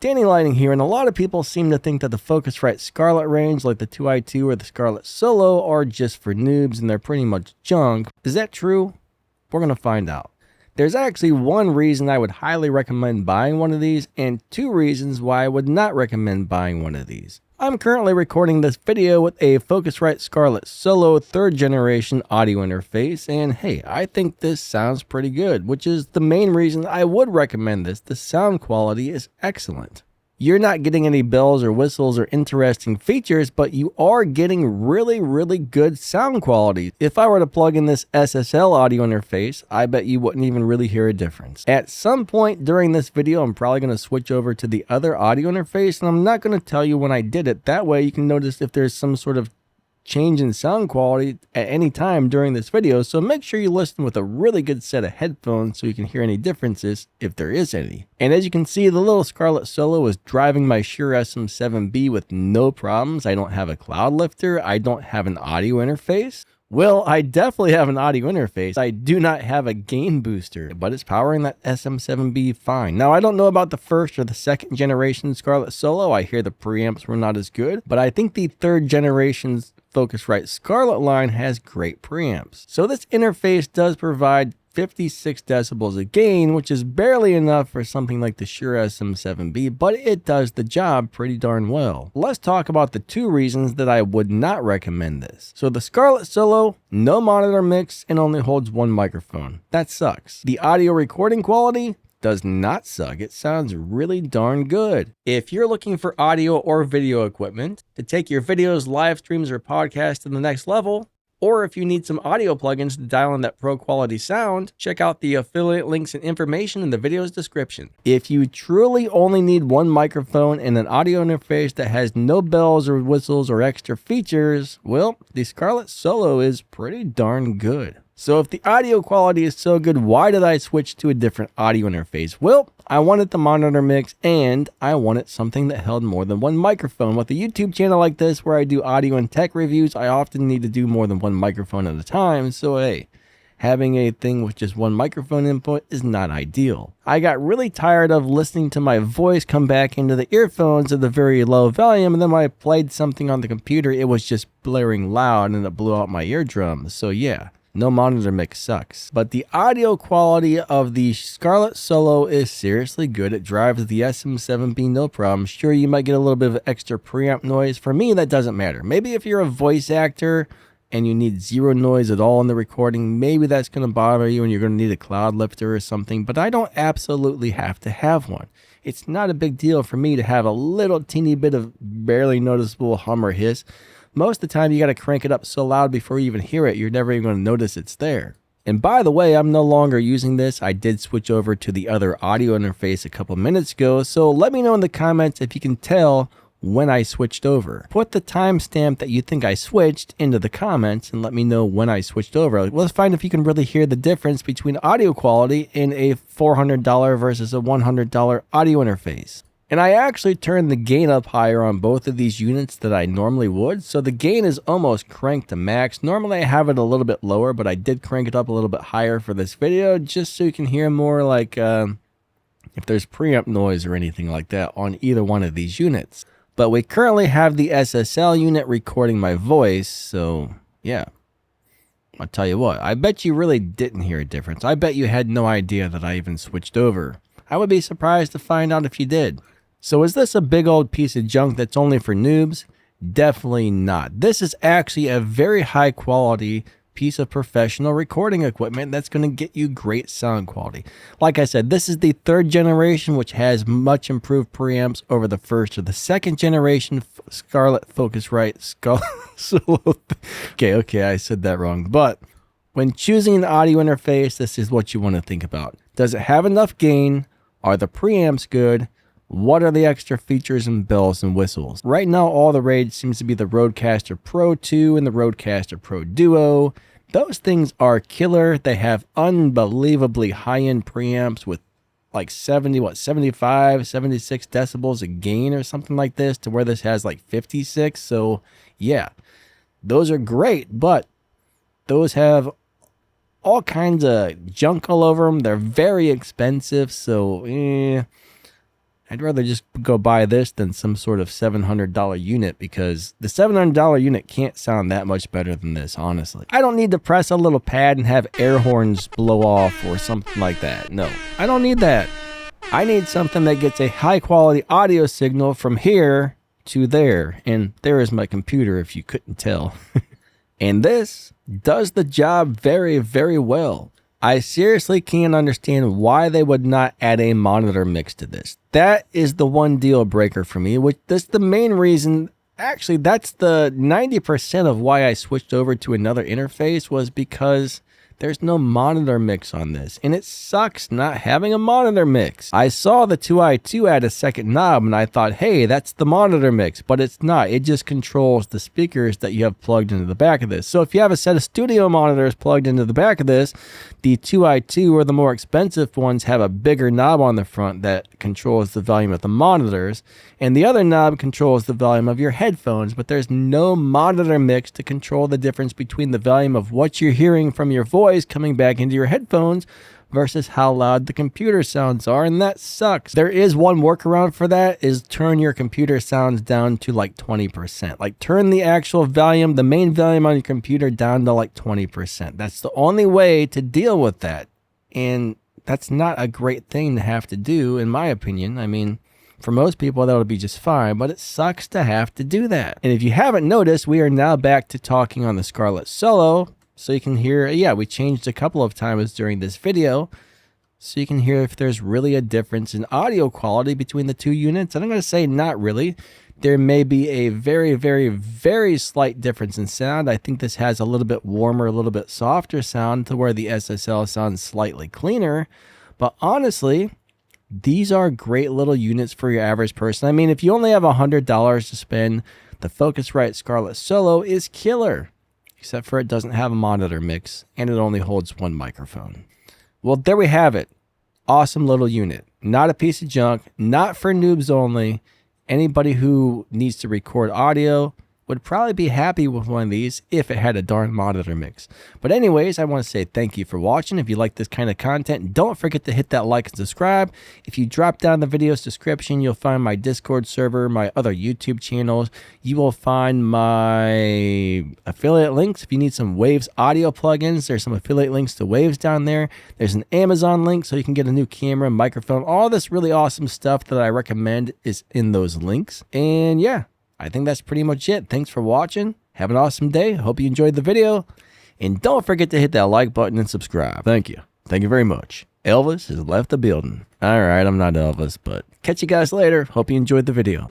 Dannylightning here, and a lot of people seem to think that the Focusrite Scarlet range, like the 2i2 or the Scarlet Solo, are just for noobs and they're pretty much junk. Is that true? We're going to find out. There's actually one reason I would highly recommend buying one of these, and two reasons why I would not recommend buying one of these. I'm currently recording this video with a Focusrite Scarlet Solo 3rd generation audio interface, and hey, I think this sounds pretty good, which is the main reason I would recommend this. The sound quality is excellent. You're not getting any bells or whistles or interesting features, but you are getting really good sound quality. If I were to plug in this SSL audio interface, I bet you wouldn't even really hear a difference. At some point during this video, I'm probably going to switch over to the other audio interface, and I'm not going to tell you when I did it. That way you can notice if there's some sort of change in sound quality at any time during this video, so make sure you listen with a really good set of headphones so you can hear any differences if there is any. And as you can see, the little Scarlet Solo is driving my Shure SM7B with no problems. I don't have a cloud lifter, I don't have an audio interface. Well, I definitely have an audio interface. I do not have a gain booster, but it's powering that SM7B fine. Now, I don't know about the 1st or the 2nd generation Scarlet Solo. I hear the preamps were not as good, but I think the 3rd generation's Focusrite Scarlet line has great preamps. So this interface does provide 56 decibels of gain, which is barely enough for something like the Shure SM7B, but it does the job pretty darn well. Let's talk about the two reasons that I would not recommend this. So the Scarlet Solo, no monitor mix and only holds one microphone. That sucks. The audio recording quality does not suck. It sounds really darn good. If you're looking for audio or video equipment to take your videos, live streams, or podcasts to the next level, or if you need some audio plugins to dial in that pro quality sound, check out the affiliate links and information in the video's description. If you truly only need one microphone and an audio interface that has no bells or whistles or extra features, well, the Scarlet Solo is pretty darn good. So if the audio quality is so good, why did I switch to a different audio interface? Well, I wanted the monitor mix and I wanted something that held more than one microphone. With a YouTube channel like this where I do audio and tech reviews, I often need to do more than one microphone at a time. So hey, having a thing with just one microphone input is not ideal. I got really tired of listening to my voice come back into the earphones at a very low volume, and then when I played something on the computer, it was just blaring loud and it blew out my eardrums. So yeah. No monitor mix sucks. But the audio quality of the Scarlet Solo is seriously good. It drives the SM7B no problem. Sure, you might get a little bit of extra preamp noise. For me, that doesn't matter. Maybe if you're a voice actor and you need zero noise at all in the recording, maybe that's going to bother you and you're going to need a cloud lifter or something. But I don't absolutely have to have one. It's not a big deal for me to have a little teeny bit of barely noticeable hum or hiss. Most of the time, you got to crank it up so loud before you even hear it, you're never even going to notice it's there. And by the way, I'm no longer using this. I did switch over to the other audio interface a couple minutes ago, so let me know in the comments if you can tell when I switched over. Put the timestamp that you think I switched into the comments and let me know when I switched over. Let's find if you can really hear the difference between audio quality in a $400 versus a $100 audio interface. And I actually turned the gain up higher on both of these units than I normally would, so the gain is almost cranked to max. Normally I have it a little bit lower, but I did crank it up a little bit higher for this video, just so you can hear more like if there's preamp noise or anything like that on either one of these units. But we currently have the SSL unit recording my voice, so yeah. I'll tell you what, I bet you really didn't hear a difference. I bet you had no idea that I even switched over. I would be surprised to find out if you did. So is this a big old piece of junk that's only for noobs? Definitely not. This is actually a very high quality piece of professional recording equipment that's going to get you great sound quality. Like I said, this is the 3rd generation, which has much improved preamps over the 1st or the 2nd generation Scarlet Focusrite Scarlet. Okay, I said that wrong. But when choosing an audio interface, this is what you want to think about. Does it have enough gain? Are the preamps good? What are the extra features and bells and whistles? Right now, all the rage seems to be the Rodecaster Pro 2 and the Rodecaster Pro Duo. Those things are killer. They have unbelievably high-end preamps with like 75, 76 decibels of gain or something like this, to where this has like 56. So yeah, those are great, but those have all kinds of junk all over them. They're very expensive, so I'd rather just go buy this than some sort of $700 unit, because the $700 unit can't sound that much better than this, honestly. I don't need to press a little pad and have air horns blow off or something like that. No, I don't need that. I need something that gets a high quality audio signal from here to there. And there is my computer, if you couldn't tell. And this does the job very, very well. I seriously can't understand why they would not add a monitor mix to this. That is the one deal breaker for me, which that's the main reason. Actually, that's the 90% of why I switched over to another interface, was because there's no monitor mix on this, and it sucks not having a monitor mix. I saw the 2i2 add a second knob, and I thought, hey, that's the monitor mix, but it's not. It just controls the speakers that you have plugged into the back of this. So if you have a set of studio monitors plugged into the back of this, the 2i2 or the more expensive ones have a bigger knob on the front that controls the volume of the monitors, and the other knob controls the volume of your headphones, but there's no monitor mix to control the difference between the volume of what you're hearing from your voice coming back into your headphones versus how loud the computer sounds are, and that sucks. There is one workaround for that, is turn your computer sounds down to like 20%. Like turn the actual volume, the main volume on your computer, down to like 20%. That's the only way to deal with that, and that's not a great thing to have to do, in my opinion. I mean, for most people, that would be just fine, but it sucks to have to do that. And if you haven't noticed, we are now back to talking on the Scarlett Solo. So you can hear, yeah, we changed a couple of times during this video. So you can hear if there's really a difference in audio quality between the two units. And I'm going to say not really. There may be a very, very, very slight difference in sound. I think this has a little bit warmer, a little bit softer sound, to where the SSL sounds slightly cleaner. But honestly, these are great little units for your average person. I mean, if you only have $100 to spend, the Focusrite Scarlet Solo is killer. Except for it doesn't have a monitor mix, and it only holds one microphone. Well, there we have it. Awesome little unit. Not a piece of junk, not for noobs only. Anybody who needs to record audio would probably be happy with one of these if it had a darn monitor mix. But anyways, I want to say thank you for watching. If you like this kind of content, don't forget to hit that like and subscribe. If you drop down the video's description, you'll find my Discord server, my other YouTube channels. You will find my affiliate links. If you need some Waves audio plugins, there's some affiliate links to Waves down there. There's an Amazon link so you can get a new camera, microphone. All this really awesome stuff that I recommend is in those links. And yeah, I think that's pretty much it. Thanks for watching. Have an awesome day. Hope you enjoyed the video. And don't forget to hit that like button and subscribe. Thank you. Thank you very much. Elvis has left the building. All right, I'm not Elvis, but catch you guys later. Hope you enjoyed the video.